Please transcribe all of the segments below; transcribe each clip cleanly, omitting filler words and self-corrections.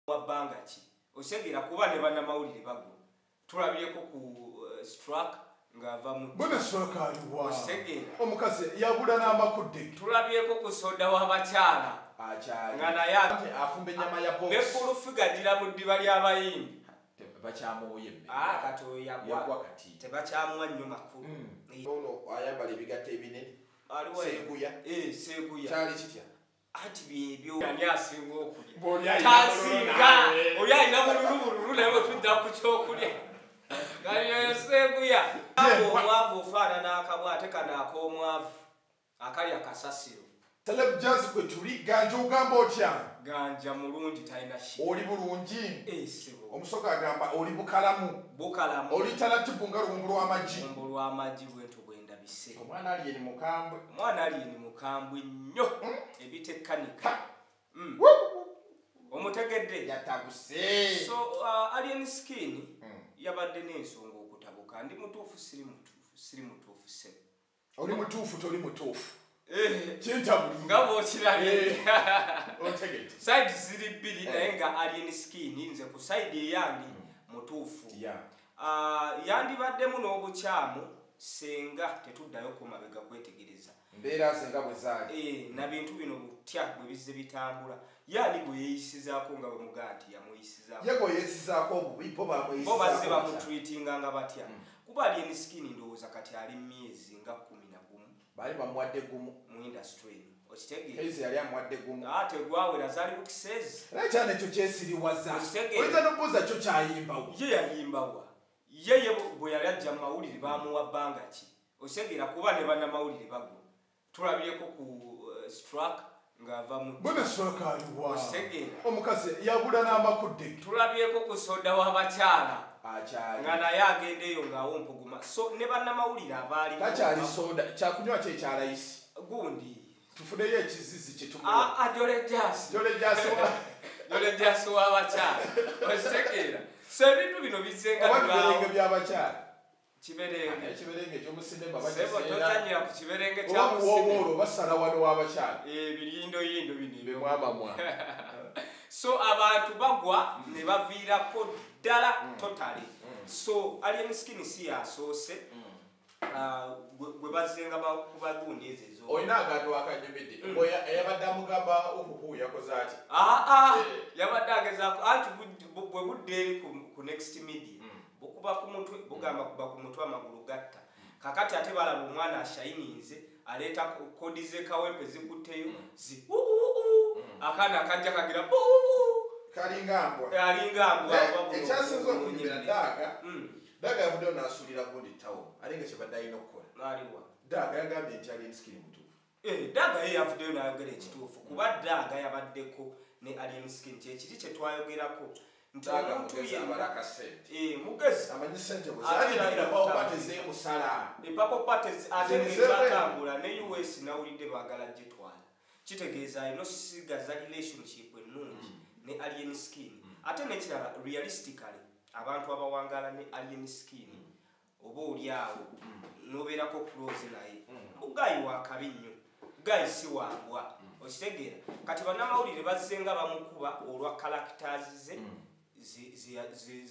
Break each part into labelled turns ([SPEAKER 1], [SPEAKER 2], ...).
[SPEAKER 1] Wabanga ki osegera kuba ne Banamawulire bago tulabyeko ku struck ngava mu
[SPEAKER 2] bwana struck aliwa
[SPEAKER 1] osegera
[SPEAKER 2] omukazi yabula n'amakudde
[SPEAKER 1] tulabyeko ku soda w'abakyala ngana yake
[SPEAKER 2] afumbe nyama ya box
[SPEAKER 1] nekulu figadira mu ddiba ly'abayimbi
[SPEAKER 2] bacyamuye
[SPEAKER 1] katoyo yagwa kati tebakyamuwa nnyo makulu
[SPEAKER 2] ono ayambala ebigatta ebinene Seguya
[SPEAKER 1] Seguya
[SPEAKER 2] kyali kitya
[SPEAKER 1] ati byebyo ani asinga okulya tasinga oli alina bululubululu naye bwe tudda ku kyokulya galioyo Seguya omwavu ofaana n'akabwate kano ak'omwavu akali akasasiro
[SPEAKER 2] Celeb Jazz kwe tuli ganja ogamba otya
[SPEAKER 1] ganja mulungi talina shida
[SPEAKER 2] oli bulungi
[SPEAKER 1] sibo
[SPEAKER 2] omusoka agamba oli bukalamu oli talatibu nga luwumbu lw'amagi
[SPEAKER 1] bwentu bwendabise
[SPEAKER 2] omwana ali yeni mukambwe nnyo
[SPEAKER 1] ebitekanika omutegedde
[SPEAKER 2] yatabuse
[SPEAKER 1] so alien skin yabadde n'ensonga okutabuka ndi mutuufu siri mutuufu se
[SPEAKER 2] oli mutuufu toli mutuufu
[SPEAKER 1] nga bw'okirabye side ziri bbiri naye nga alien skin nze ku side eyange mutuufu yandibaddemu n'obukyamu senga tetuddayo ku mabega kwetegereza
[SPEAKER 2] mbeera senga bwe zaali
[SPEAKER 1] na bintu bino butya bwe bizze bitambula yaani gwe yeeyisizaako nga bwe mugaa nti
[SPEAKER 2] yamuyisizaako
[SPEAKER 1] bo bazze bamutwitinga nga batya kuba alien skin ndowooza kati ali myezi nga 11
[SPEAKER 2] bali bamuwadde gumu
[SPEAKER 1] mu industry okitegeera
[SPEAKER 2] Kayz yali amuwadde gumu
[SPEAKER 1] tegwawera zaali bukisezi
[SPEAKER 2] era kyana ekyo kyesiriwaza oyinza n'obuuza kyo kyayimbawo
[SPEAKER 1] ye yayimbawa yeye bwe yali ajja mu mawulire bamuwa bbanga ki okitegeera kuba ne Banamawulire bago tulabyeko ku struck ng'ava mu
[SPEAKER 2] bwana struck aliwa
[SPEAKER 1] okitegeera
[SPEAKER 2] omukazi yabula n'amakudde
[SPEAKER 1] tulabyeko ku soda w'abakyala nga naye agendeeyo ng'awompuguma so ne Banamawulire abaali
[SPEAKER 2] takyali soda kyakunywa kye kyalayisi
[SPEAKER 1] gundi
[SPEAKER 2] tufuneyo ekizizi kyetumula
[SPEAKER 1] jolejasi w'abakyala okitegeera so ebintu bino bizenga
[SPEAKER 2] biberenge by'abakyala
[SPEAKER 1] kiberenge
[SPEAKER 2] ekyomusinema
[SPEAKER 1] totanyira ku kiberenge
[SPEAKER 2] kyamusinema basala wano w'abakyala
[SPEAKER 1] ebiyindoyindo bino
[SPEAKER 2] bemwamamwa
[SPEAKER 1] so abantu bagwa ne baviirako ddala totally so alien skin si yasoose gwe bazzenga kubagundi ezo
[SPEAKER 2] olina agantu akanyumidde eyabadde amugamba ohuhu yakoze ati
[SPEAKER 1] yabadde agezaako anti bwe budde eri ku next media bukuba ku mutwe bugamba kuba ku mutwe amagulu gatta kakati ate balaba omwana ashayininze aleeta kodi z'ekawempe zikutteyo akaana akajja kagira
[SPEAKER 2] kalingambwa ekyasinza okunyumira Daga yavuddeyo n'asuulira gundi tawo ali nga kyebadde alina okukola Daga yagambye nti alien skin mutuufu
[SPEAKER 1] Daga ye yavuddeyo n'ayogera ekituufu kuba Daga yabaddeko ne alien skin kyekiri kye twayogerako nti mugezi
[SPEAKER 2] amanyi Sente musala
[SPEAKER 1] Purple Parties ate ng'etwatambula ne US nawulidde baagala gyetwala kitegeeza ino sigaza relationship ennungi ne alien skin ate nekirala realistically abantu abawangala ne alien skin oba oli awo n'obeerako close naye mugayi wakabi nnyo gayi si wagwa okitegeera kati Banamawulire bazzenga bamukuba olwa characters ze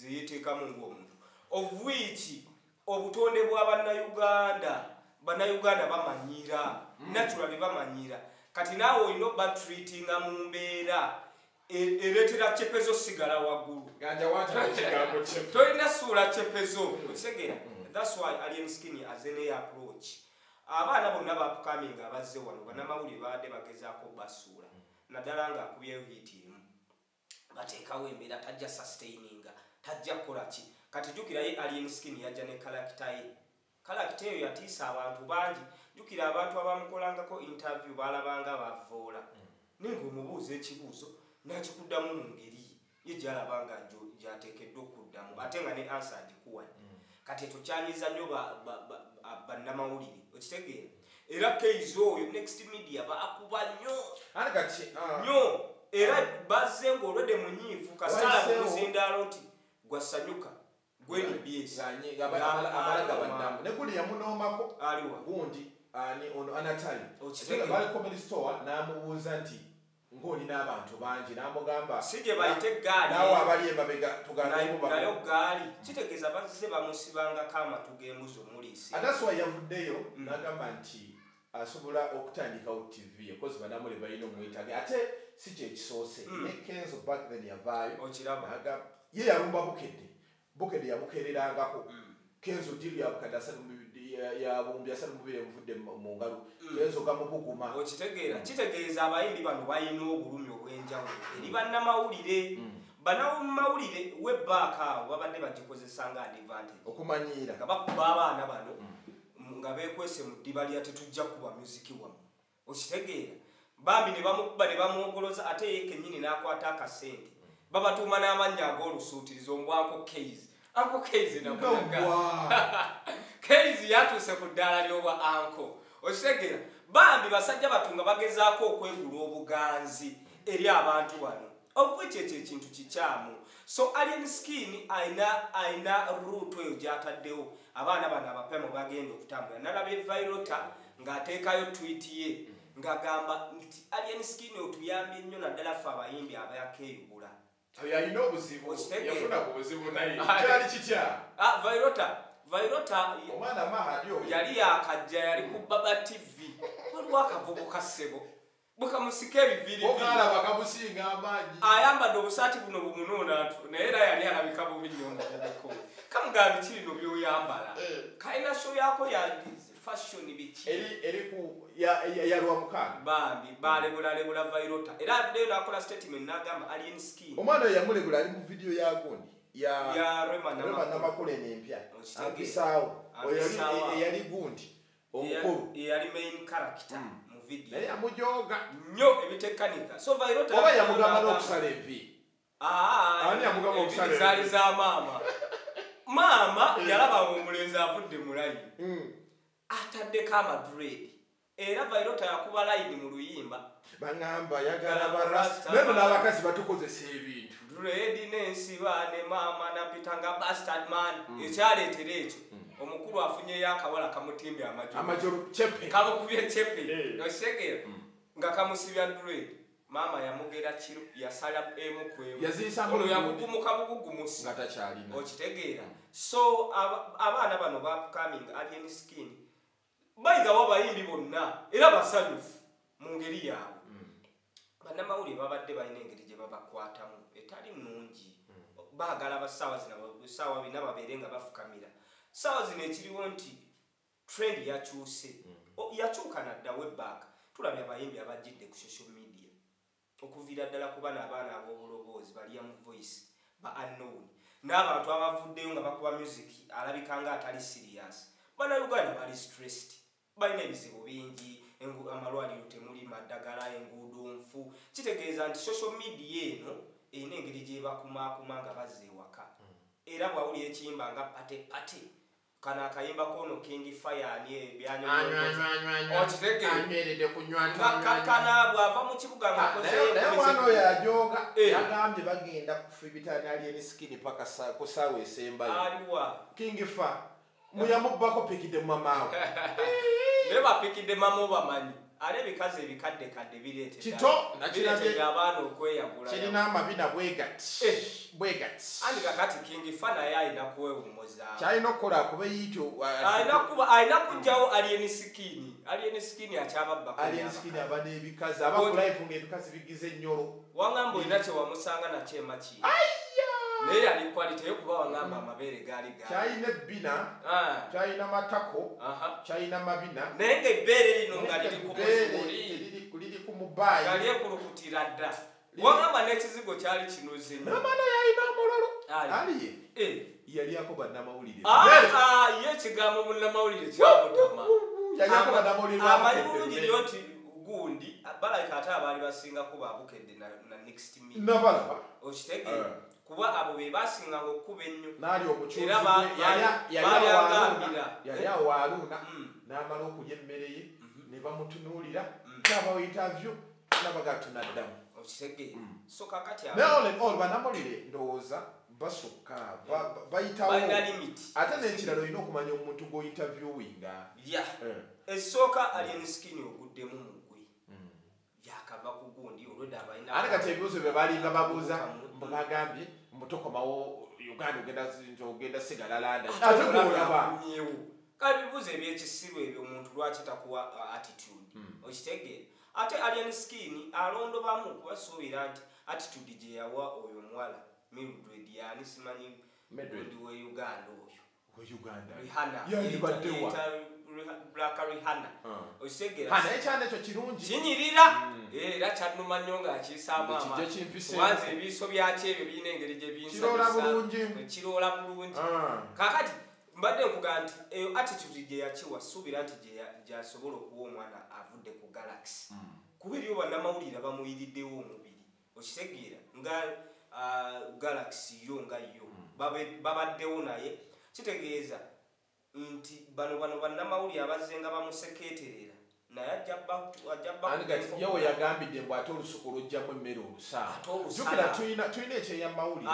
[SPEAKER 1] yeteekamu ng'omuntu of which obutonde bwa bannayuganda bamanyira naturally bamanyira kati naawe olina obatreatinga mu mbeera ereetera cepezo sigala waggulu tolina suula cepezo okitegeera that's why alien skin azene approach abaana bonna bapukaming abazze wano Banamawulire babadde bagezaako basuula naddala ng'akubyeyo hiiti emu bateekawo embeera tajja sustaininga tajja kukola ki kati jjukira ye alien skin yajja ne kalakita eyo yatiisa abantu bangi jjukira abantu abamukolangako interview balabanga bavoola naye ng'omubuuza ekibuuzo nakikuddamu mu ngeri ye gyalaba nga gyateekeddwa okuddamu ate nga ne ansa agikuwadde kati ekyo kyanyiza nnyo Banamawulire okitegeera era Kayz oyo next media baakuba nnyo era bazze ng'olwedde munyiivu kasala kuzindaalo nti gwasanyuka gwenibs
[SPEAKER 2] neguli yamunoomako aliwa gundi ani ono anatali bali comedy store n'amubuuza nti ng'olina abantu bangi n'amugamba
[SPEAKER 1] sije bayite eggaali
[SPEAKER 2] nawe abali emabega tugandeemu
[SPEAKER 1] nayo gaali kitegeeza bazze bamusibangako amatu g'embuzi omuliisi
[SPEAKER 2] ataswa yavuddeyo n'agamba nti asobola okutandikawo TV ekozi Banamawulire balina omwetage ate si kyekisoose ne Kayz back then yavaayo
[SPEAKER 1] okiraba
[SPEAKER 2] ye yalumba bukedde yabukererangako Kayz diri yabukadde yabumbye asatu mubiri emuvudde mu ngalo Kayz gamubuguma
[SPEAKER 1] okitegeera kitegeeza abayimbi bano balina obulumi obw'enjawulo eri bannamawulire bannamawulire webbaaka awo babadde bagikozesa nga advantage
[SPEAKER 2] okumanyiira
[SPEAKER 1] nga bakuba abaana bano nga beekwese mu ddiba lya tetujja kuba muziki wamu okitegeera bambi ne bamukuba ne bamwogoloza ate ye kennyini n'akwata akasente babatuuma n'amannya ag'olusuutirizo ombwanko Kayz Uncle Kayz namunaga Kayz yatuuse ku ddaala ly'obwa anko okitegeera bambi basajja batunga bagezaako okwegula obuganzi eri abantu bano obwekyo ekyo ekintu kikyamu so Alien Skin aina ruutu eyo gy'ataddewo abaana bano abapemo bagenda okutambula nalaba Vairota ng'ateekayo tweet ye ng'agamba nti Alien Skin otuyambye nnyo naddala ffe abayimbi abayakeeyubula
[SPEAKER 2] yalina obuzibu yafuna ku buzibu naye kyali kitya
[SPEAKER 1] Vairota
[SPEAKER 2] omwana mahadi oyo
[SPEAKER 1] yali yakajja yali ku Baba TV waliwo akavubuka ssebo bukamusika ebiviri
[SPEAKER 2] okalaba kamusinga amaanyi
[SPEAKER 1] ayambadde obusaati buno bumunuuna naye era yali alabika bubi nnyo omuvubuko kamugamba biki bino byoyambala kalina sho yako ya fashion biki
[SPEAKER 2] eriku yalwa mukaaga
[SPEAKER 1] bambi balebula Vairota era leo nakola statement n'agamba Alien Skin
[SPEAKER 2] omwana yamulegula ali mu video ya gondi
[SPEAKER 1] ya Rema
[SPEAKER 2] Namakole n'empya ampisaawo eyali gundi omukulu
[SPEAKER 1] eyali main character mu video
[SPEAKER 2] naye amujoga
[SPEAKER 1] nnyo ebitekanika so Vairota
[SPEAKER 2] oba yamugamba n'okusala envi ani yamugamba okusala envi
[SPEAKER 1] zaali za maama yalaba omulenzi avudde mu layini ataddeko amadread era Vairota yakuba layini mu luyimba
[SPEAKER 2] baŋŋamba yagala barasta beno n'abakazi batukozesa ebintu
[SPEAKER 1] dread n'ensiba ne maama napitanga bastard man ekyaleetera ekyo omukulu afunyeyo akawala kamutimbye
[SPEAKER 2] amajoro cepe
[SPEAKER 1] kamukubye cepe nosegeera nga kamusibya dread maama yamugera kiro yasala emu kwemu
[SPEAKER 2] yazisanga
[SPEAKER 1] yakugumuka bugugumusi
[SPEAKER 2] nga takyalina
[SPEAKER 1] okitegeera so abaana bano bapcoming Alien Skin bayigawo abayimbi bonna era basanyufu mu ngeri yaabwe bannamawulire babadde balina engeri gye babakwatamu etali nnungi baagala abasaawa bina babeere nga bafukamira saawa zino ekiriwo nti trend yakyuse yakyuka nadda webback tulabye abayimbi abajjidde ku social media okuviira ddala ku bano abaana ab'obuloboozi balya mu voice ba unknown n'abantu abavuddeyo nga bakuba music alabika nga atali serious bannayuganda bali stressed balina ebizibu bingi amalwaliro temuli maddagala enguudo nfu kitegeeza nti social media eno erina engeri gyebakumaakuma nga bazza ewaka era bwawulira ekiyimba nga pate kana akayimba kono King Fire ani byanyokitegeerakana bwava mu kibuga
[SPEAKER 2] ngakozenaye oyo yajoga yagambye bagenda kufibitani Alien Skin paka ku saawa esembayo
[SPEAKER 1] aliwa
[SPEAKER 2] King Fire muyamubbako pikide mamaawe
[SPEAKER 1] ne bapikidde mama bamanyi ale ebikazi ebikaddekadde bireetera
[SPEAKER 2] kito
[SPEAKER 1] nakirabye abaana okweyagula
[SPEAKER 2] kirina amabina bwegati
[SPEAKER 1] andi kakati King Fana yalina kuwewumuza
[SPEAKER 2] kyalina okukola kuba yiito
[SPEAKER 1] alina kujjawo Alien Skin akyababba
[SPEAKER 2] Alien Skin aba n'ebikazi aba ku live ng'ebikazi bigize ennyolo
[SPEAKER 1] wangamba olina kye wamusanga nakyema ki naye yali quality yokuba wangamba amabeere gaali
[SPEAKER 2] kyalina ebbina kyalina matako kyalina mabina
[SPEAKER 1] naye ng'ebbeere lino nga
[SPEAKER 2] liri ku mubaayi
[SPEAKER 1] nga lyekulukutira dda wangamba n'ekizigo kyali kinoze
[SPEAKER 2] namana yalina omulolo aliye yalyako bannamawulire
[SPEAKER 1] ye ekigambo munnamawulire kyamutama
[SPEAKER 2] yalyako bannamawulire
[SPEAKER 1] amanyi bulungi nyo nti gundi balayika ate abaali basingako babukedde na next minute
[SPEAKER 2] nabalaba
[SPEAKER 1] okitegeera kuba abo be basinganga okukuba ennyo
[SPEAKER 2] naali omukyuzi yali awo aluna n'amala okulya emmere ye ne bamutunuulira n'abawa interview n'abagatunaddamu
[SPEAKER 1] okitegeera so kakati
[SPEAKER 2] bannamawulire ndowooza basukka bayitawo ate n'ekirala olina okumanya omuntu g'ointerviewinga
[SPEAKER 1] esooka Alien Skin oguddemu mugwe yakava ku gundi
[SPEAKER 2] ate kati ebibuuzo bye balinga babuuza bagambye mutokomawo Uganda ogenda sigala landa ate olaba
[SPEAKER 1] kale bibuuzo ebyekisiru ebyo omuntu lwaki takuwa attitude okitegeera ate alien skin alondo bamu kubasuubira nti attitude gye yawa oyo omuwala Mildred yani simanyi Mildred we Uganda oyo
[SPEAKER 2] Uganda
[SPEAKER 1] Rihanna Black Rihanna okitegeera
[SPEAKER 2] hana ekyanda ekyo kirungi
[SPEAKER 1] kinyirira era kyannuma nnyo nga akisaamu wanze ebiso byakyo ebyo birina engeri gye
[SPEAKER 2] kirola bulungi
[SPEAKER 1] kakati mbadde nkuga nti eyo attitude gye yakiwa suubira nti gyasobola okuwa omwana avudde ku galaxy kuba eriyo bannamawulire bamuyiriddewo omubiri okitegeera nga galaxy yo nga yo babaddewo naye kitegeeza nti bano bannamawulire abazze nga bamusekeeterera naye
[SPEAKER 2] yawe yagambidde mbw ate olusuku lujjamu emmere olusaa tulina ekyeyamawulire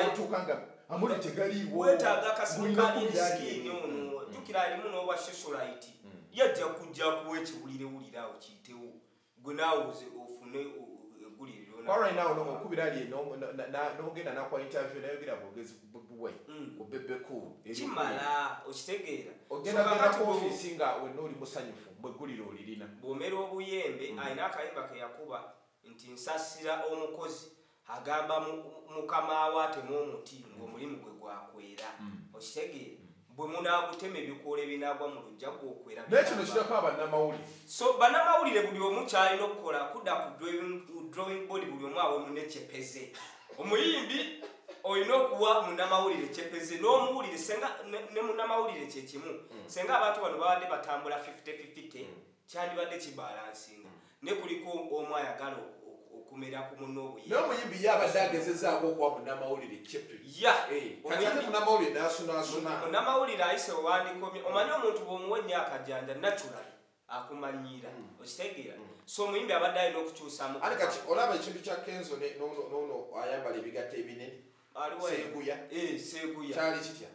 [SPEAKER 2] otuuka nga amuli tegaliiwo
[SPEAKER 1] wetaaga kasikaalisikini ono jjukira alimu n'obwa socialite yajja kujja kuwa ekiwulirewulirawo kiyitewo gwe naawe ofune
[SPEAKER 2] okubira ali n'ogenda nakwa interview nayogera bwogezi bwe ku bebeku
[SPEAKER 1] kimala okitegeera
[SPEAKER 2] ogenda ku ofiisi nga wenna oli musanyufu bweggulire olirina
[SPEAKER 1] bw'omera obuyembe alina akayimba ke yakuba nti nsasira omukozi agamba mukama we atemu omuti ng'omulimu gwe gwakwera okitegeera bwe munaagutema ebikoola ebinaagwa mu lujja gwokwera
[SPEAKER 2] naye kino kirako abannamawulire
[SPEAKER 1] so bannamawulire buli omu kyalina okukola kudda ku drawing board buli omu awemu nekyepeze omuyimbi olina okuwa munnamawulire kyepeze n'omuwulire senga ne munnamawulire kyekimu senga abantu bano babadde batambula 50-50 kyandibadde kibalansinga ne kuliko omu ayagala okumera ku munno obuyimbi
[SPEAKER 2] n'omuyimbi ye abadde agezezaako okuwa munnamawulire
[SPEAKER 1] munnamawulire ayise owandikomye omanyi omuntu bw'omuwa ennyaka jjanja natural akumanyiira okitegeera so omuyimbi abadde alina okukyusamu
[SPEAKER 2] kati olaba ekintu kya Kenzo nono ayambala ebigatta ebinene Seguya kyali kitya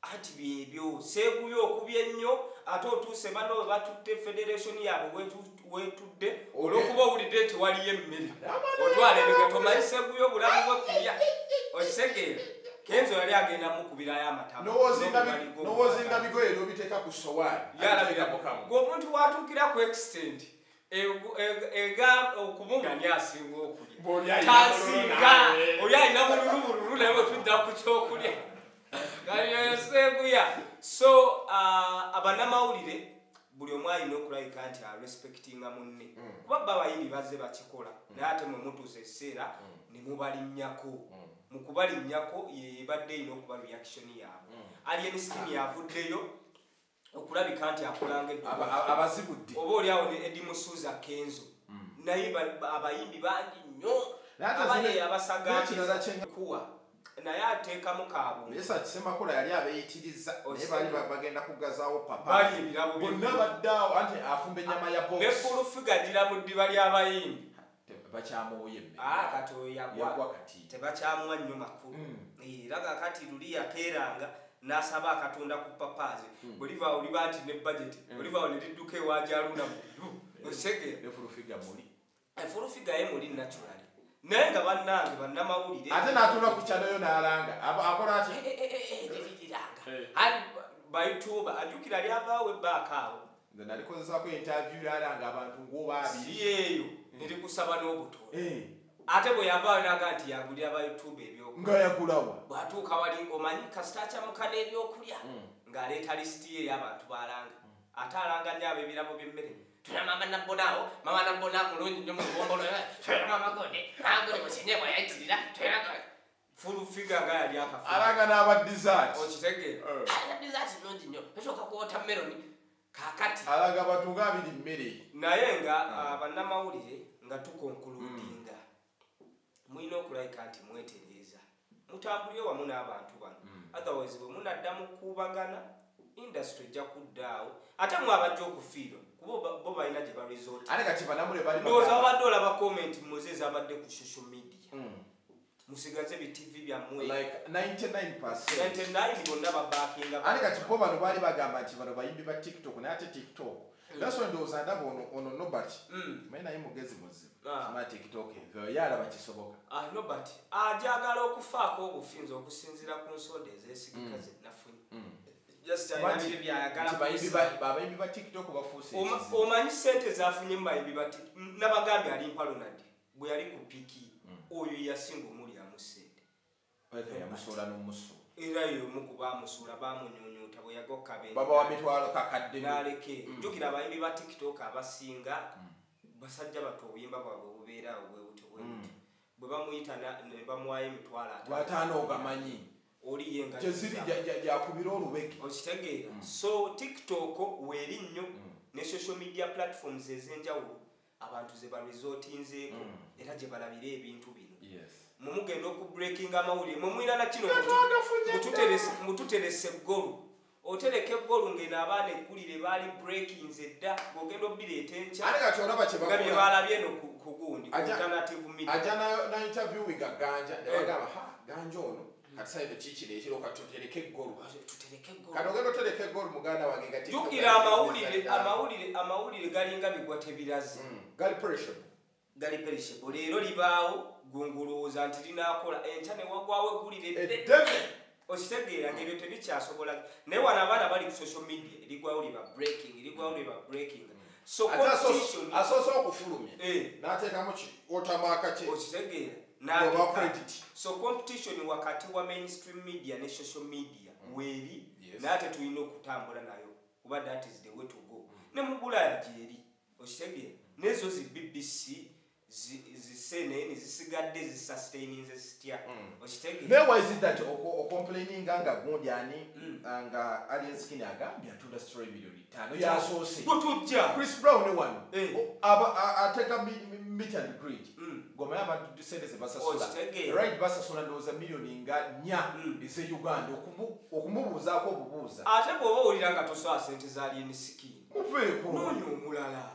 [SPEAKER 1] anti byebyo Seguya okubya ennyo ate otuuse bano we batutte federation yaabwe wetudde olw'okuba owulidde nti waliyo emmere otwala ebigato omanyi Seguya obulamu bwe kulya okitegeera Kenzo yali agenda mukubirayo amatama
[SPEAKER 2] n'owozinga bigoye n'obiteeka ku sowaani
[SPEAKER 1] ng'omuntu watuukira ku extent ega okumugani asinga okulya tasinga oli alina bululu naye bwetudda ku kyokulya galioyo Seguya so abannamawulire buli omu alina okulabika nti arespectinga munne kuba bba abayimbi bazze bakikola naye ate mwe mutuusa ekiseera ne mubalinnyako mu kubalinnyako yebadde erina okuba reaction yaabwe alien skin yavuddeyo okulabika nti akolanga
[SPEAKER 2] abazibudde
[SPEAKER 1] oba oliawo ne Edi Musuuza Kenzo naye abayimbi bangi nnyo abali abasagankuwa naye ateekamu kaabwe
[SPEAKER 2] yesa Kisemakula yali abeeyitiriza naye baali bagenda kugazaawo papa
[SPEAKER 1] bali ebirabo
[SPEAKER 2] bonna baddaawo anti afumba ennyama ya box
[SPEAKER 1] ne fulufiga gira mu ddiba ly'abayimbi
[SPEAKER 2] bakyamuwoye
[SPEAKER 1] kati oyo yagwa tebakyamuwa nnyo makulu era kakati luli yakeeranga n'asaba akatunda ku papaazi bwolivaawo oliba nti ne budget olivaawo ne lidduka ewajaluna mu osegera efulufiga ye muli naturally naye nga bannange bannamawulire
[SPEAKER 2] ate n'atula ku kyaloyo n'alanga akola ati
[SPEAKER 1] bayituuba ajjukira lyavaawo ebbaaka awo
[SPEAKER 2] nze nalikozesaako interview yalanga abantu ng'obaabiri
[SPEAKER 1] eyo nerikusaba n'obutono ate bwe yavaayo naga nti yagulira bayituuba ebyokulya
[SPEAKER 2] nga yagulawa
[SPEAKER 1] bw'atuuka wali omanyi kasita akyamuka n'ebyokulya ng'aleeta lisiti ye ey'abantu b'alanga ate alanga nnyo ab'ebirabo by'emmere tula mama nabbonaawo mama nabbona mulungi nnyo mu bubombolo tula mama gode agole musinye bwayayitirira fulufiga nga yali akafu
[SPEAKER 2] alanga n'aba dessert
[SPEAKER 1] okitegeera dessert nnungi nnyo esooka ku watermeloni kakati
[SPEAKER 2] alaga batunga abiri mmere
[SPEAKER 1] naye nga bannamawulire nga tukonkuludinga mulina okulabika nti mwetereeza mutambulire wamu n'abantu bano otherwise bwe munaddamu kuubagana industry ejja kuddaawo ate mwabajja okufiirwa kuba bo balina gye baresort ndowooza babadde olaba comment muze ezabadde ku social media musigaze bitivi byammwe 99% bonna babaakinga
[SPEAKER 2] ate kati bo bano baali bagamba nti bano bayimbi ba TikTok naye ate TikTok That's when those are ono nobody. Maina yimugezi muzibu. Ma TikTok evyo yala bakisoboka.
[SPEAKER 1] Nobody. Ajagala okufaako obufinzo okusinzira ku nsonda ezesigika zinnafunye. Just ayinabire byayagala
[SPEAKER 2] babayimbi ba TikTok bafuuse.
[SPEAKER 1] Omanyi sente zafunye mu bayimbi ba TikTok. Nabagambi ali Ronald bwe yali ku piki oyo yasinga omuli amusente.
[SPEAKER 2] Yamusuula n'omusu.
[SPEAKER 1] Era yo mukuba amusuula bamunyonyota bwe yagoka be.
[SPEAKER 2] Baba wa mitwalo kakadde.
[SPEAKER 1] Naleke. Jukira abayimbi ba TikTok abasinga basajja bato obuyimba bwabwe bubeera obwebuto bwebuto. Bwe bamuyita ne bamuwayo emitwalo
[SPEAKER 2] 5 ogamanyi.
[SPEAKER 1] Oli yenga
[SPEAKER 2] Jeziri jakubira olubeki.
[SPEAKER 1] Okitegeera. So TikTok weeri nnyo ne social media platforms ezenjawulo abantu ze baresortinzeeko era gye balabira ebintu bino.
[SPEAKER 2] Yes.
[SPEAKER 1] Mumugenda okubreaking amawulire mumwina na kino mututerese eggolu otereka eggolu ngeno abaana eggulire baali breakings edda ng'ogenda obireeta enkya nga bye balabye no ku gundi alternative media
[SPEAKER 2] ajja na interview ganja ne bagamba ganja ono kasaide kikire ekiro katutereka eggolu kano ogenda otereka eggolu muganda wange nga
[SPEAKER 1] jukira amawulire galinga bigwa tebirazi gali perishable leero libaawo gunguluza nti linakola enkya ne wagwawo eggulire eddeme okitegeera ng'ebyo tebikyasobola naye wano abaana bali ku social media erigwawo liba breaking so competition
[SPEAKER 2] asoose okufulumya n'ateekamu otamaaka kye
[SPEAKER 1] okitegeera so competition wakati wa mainstream media ne social media weeri naye ate tulina okutambula nayo kuba that is the way to go ne mu Bulaya gyeri okitegeera n'ezo zi BBC CNN zisigadde zisustaining zisitya okitegeera
[SPEAKER 2] why is it that complaining nga gundi ani nga alien skin agambye atunda story milioni 5 yasoose
[SPEAKER 1] kutujja
[SPEAKER 2] Chris Brown ne one ateka meet and greet goma abantu sente ze basasula right basasula ndoza milioni nga 4 ise Uganda okumubuuzaako obubuuza
[SPEAKER 1] ate bw'oba owulira nga tosoa sente za alien skin
[SPEAKER 2] muveeko
[SPEAKER 1] noonya omulala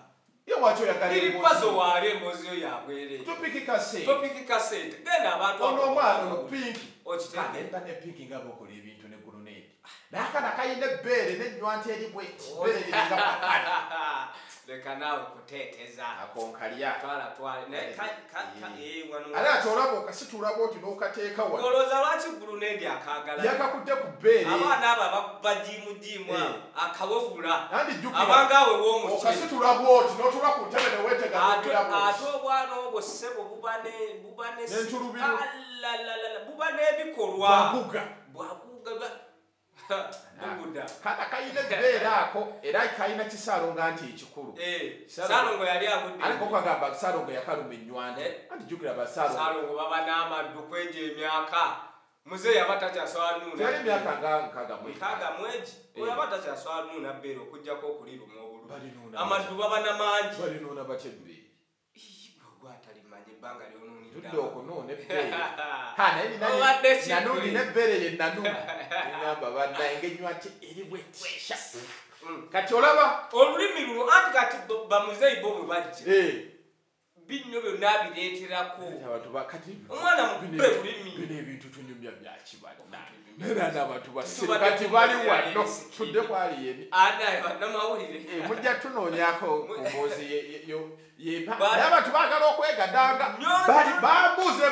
[SPEAKER 2] wacho yakale
[SPEAKER 1] ilipazo wale mbozio yabwere
[SPEAKER 2] topiki cassette
[SPEAKER 1] genda abantu
[SPEAKER 2] ono mwana no pink
[SPEAKER 1] okitenge
[SPEAKER 2] ne pink ngabo ko ebintu ne grenade nakana kayinde bere ne nywante eri bweti bere linga pakati
[SPEAKER 1] leka nawe kuteteza
[SPEAKER 2] akonkalia
[SPEAKER 1] twala ne wano
[SPEAKER 2] ala tolabo kasitula boti no kateeka wa
[SPEAKER 1] goloza lwachi grenade akagala
[SPEAKER 2] yakakudde ku bere
[SPEAKER 1] abana aba bajimujimwa akawogula
[SPEAKER 2] andi
[SPEAKER 1] abangawe womu
[SPEAKER 2] kasitula boti no tula ku tebe ne wetega
[SPEAKER 1] ato bwana obwo sebo bubane
[SPEAKER 2] n'entulubiru
[SPEAKER 1] bubane ebikolwa bwaguga
[SPEAKER 2] kata kayine beerako era kayina kisalonga nti ekikulu
[SPEAKER 1] salongo yali agudde
[SPEAKER 2] ariko kwagamba salongo yakaluma enywande anti jukira
[SPEAKER 1] basalongo baba n'amaddu kweje emyaka muze yabata kyaswanuna
[SPEAKER 2] yali myaka
[SPEAKER 1] nkaga mweji oyo abata kyaswanuna bero okujjako okulira omwobulu amaddu baba n'amangi
[SPEAKER 2] balinona batebbe
[SPEAKER 1] gwatalimanye ebbanga lyononi
[SPEAKER 2] tudde okunona ebbere nanuni n'ebbere ye nanuni ngamba bannaye ng'enywate eri bwetya kati olaba
[SPEAKER 1] olulimi luno anti kati bamuzeeyi bo bwe bajja binyo byonna bireeterako omwana mukube lulimi
[SPEAKER 2] bino ebintu tunyumya byakibanna nera n'abantu basirikati bali wano tudde kwali
[SPEAKER 1] anaye bannamawulire
[SPEAKER 2] mujja tunoonyako ku mboozi naye abantu baagala okwegadanga bambuze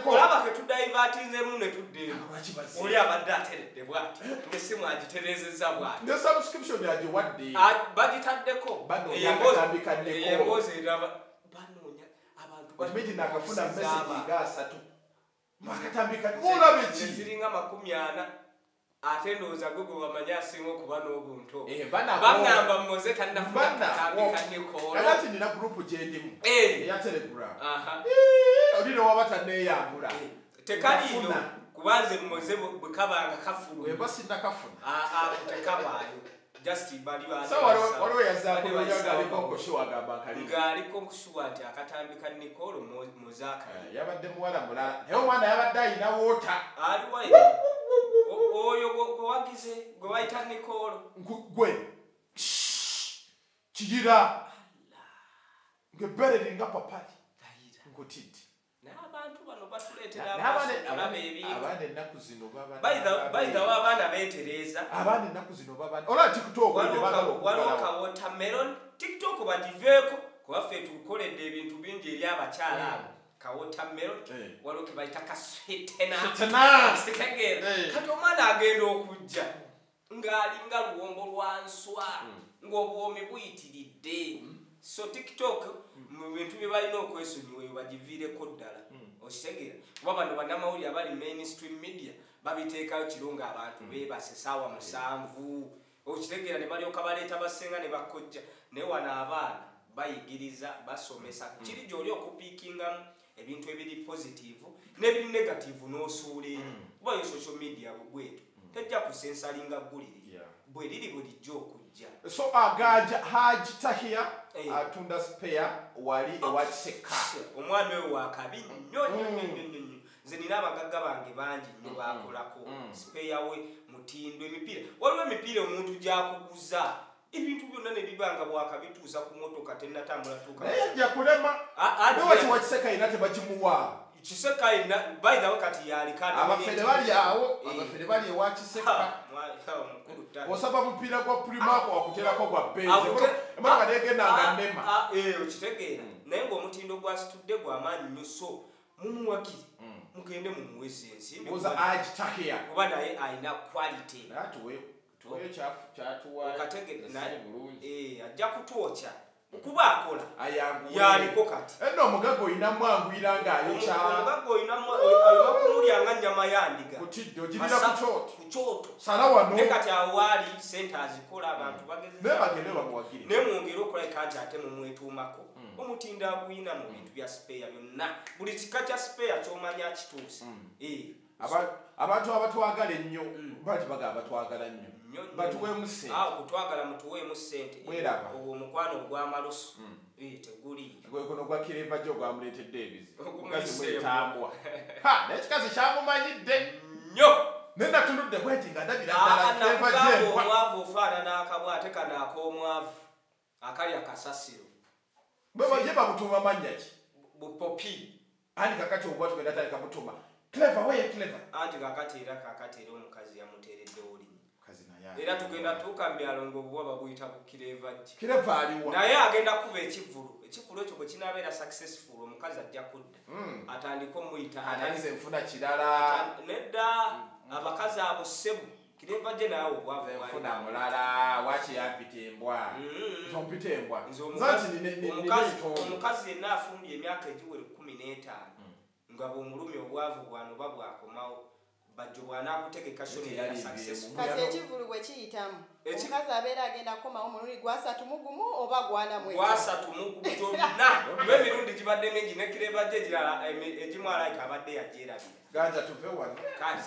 [SPEAKER 1] olaba ke tudaivatinzemu ne tuddeemu oli abadde ateredde bwati ng'essimu agiterezezza bwati
[SPEAKER 2] ne subscription yagiwadde
[SPEAKER 1] bagitaddeko eyemboozi eraba banoonya abantu
[SPEAKER 2] okimeji nakafuna message nga 3 bakatambika olaba eki
[SPEAKER 1] ziringa 40 ate ndowooza gwe gwe bamanyi asinga okuba n'obuntu bagamba mmoze tannafuna katambika Nikolo
[SPEAKER 2] kakati nina gurupu gyendimu eya telegram olina waba tanneeyambula
[SPEAKER 1] tekaliino kubanze mmoze bwe kabanga kafuluma
[SPEAKER 2] eba sinnakafuna
[SPEAKER 1] tekabaayo just bali
[SPEAKER 2] waliwo yazaakuloya ng'aliko nkushuwa agamba
[SPEAKER 1] ng'aliko nkushuwa nti akatambika Nikolo muzaaka
[SPEAKER 2] yabadde muwala mulala naye omwana yabadde ayina woota
[SPEAKER 1] aliwa oyo gwe wagize gwe bayita Nikolo
[SPEAKER 2] gwe kiyira ng'ebbere linga papali nkutidde
[SPEAKER 1] abantu bano batuleetera abana ebintu
[SPEAKER 2] abana ennaku zino
[SPEAKER 1] bayitawo abaana beetereza
[SPEAKER 2] abana ennaku zino babana ola TikTok
[SPEAKER 1] waliwo ka watermelon TikTok bagiveeko kuba ffe tukoledde ebintu bingi eri abakyala abo ka watermelon waliwo ke bayita ka sweetener kati omwana agenda okujja ng'alinga luwombo lwa nswa ng'obwomi buyitiridde so TikTok mu bintu bye balina okwesonyiwa bagiviireko ddala okitegeera kuba bano bannamawulire abali mainstream media babiteekayo kiro ng'abantu beebase essaawa 7 okitegeera ne balyoka baleeta basenga ne bakojja naye wano abaana bayigiriza basomesa kiri gy'oli okupiikingamu ebintu ebiri positive n'ebiri negative n'osuula eri kuba yo social media bwetu tejja kusensalinga gguliri bwe liri bulijjo okujja
[SPEAKER 2] so agaja hajitahia atunda spare wali ewakiseka
[SPEAKER 1] omwana oyo wakabi nnyo nze nina abagagga bange bangi nnyo bakolako spare we mutindo emipiira waliwo emipiira omuntu gyakuguza ebintu byonna ne bibanga bwakabituusa ku motoka tennatambula tuuka
[SPEAKER 2] naye ajja kulema newaki wakiseka ina tebakimuwa
[SPEAKER 1] kiseka ina by the way kati yalikana
[SPEAKER 2] abafere bali awo abafere bali ewakiseka osaba mupiira gwa primako wakuterako gwa benzi emotoka negendanga nnema
[SPEAKER 1] okitegeera naye ng'omutindo gwasitudde gw'amaanyi nnyo so mumuwakiri mugende mumuwesa ensimbi
[SPEAKER 2] agitahia
[SPEAKER 1] kuba naye alina quality ajja kutwokya kuba akola yaliko kati
[SPEAKER 2] eno omugaga oyina mwangwira
[SPEAKER 1] ng'ayokyaaomugaga oyina kumulyanga nnyama yandiga
[SPEAKER 2] kutidde ogirira ku
[SPEAKER 1] kyoto
[SPEAKER 2] sala wano
[SPEAKER 1] ne kati awo waali sente azikola abantu
[SPEAKER 2] bagende bamuwagire
[SPEAKER 1] naye mwongere okulabika nti ate mumwetuumako omutindo aguyina mu bintu bya spare byonna buli kika kya spare ky'omanya kituuse
[SPEAKER 2] abantu abatwagala ennyo bati bagamba batwagala nnyo batuweemu sente
[SPEAKER 1] kutwagala mutuweemu sente obwo omukwano ogw'amalusu teguli
[SPEAKER 2] guno gwa kiremba gyo gwamuleetedde ebizi omukazi mwetambwa n'ekikazi kyamumanyidde
[SPEAKER 1] nnyo
[SPEAKER 2] naye natunudde bweti nga ndabira ddala
[SPEAKER 1] omwavu ofaanana akabwa ate kano ak'omwavu akali akasasiro
[SPEAKER 2] ye bamutuuma mannya ki
[SPEAKER 1] bupopi
[SPEAKER 2] andi kakati obwa tugenda tali kamutuma clever weye clever
[SPEAKER 1] anti kakati era omukazi yamuteeredde oli era tugenda tuuka mu byalo ng'obuwa babuyita bukirevajje
[SPEAKER 2] kireva aliwa
[SPEAKER 1] naye agenda kuba ekivulu ekyo bwe kinaabeera successful omukazi ajja kudda atandika omuyita
[SPEAKER 2] analize enfuna kirala
[SPEAKER 1] nedda abakazi abo ssebu kirevajje naye obwavu
[SPEAKER 2] enfuna mulala waki yampita embwa zompita embwa
[SPEAKER 1] omukazi yenna afumbye emyaka egiwere 15 nga bw'omulumya obwavu bwano oba bwakomawo bajjo bw'anaakutegeka shonera successful
[SPEAKER 3] kati ekivulu bwe kiyitamu omukazi abeera agenda kukomawo omulundi gwa 3 mugumu oba gwana mwezi
[SPEAKER 1] gwa 3 mugumu gyonna lw'emirundi gibadde mingi ne kirevajje egirala egimu alayika abadde yagyerabira
[SPEAKER 2] ganja tuve wano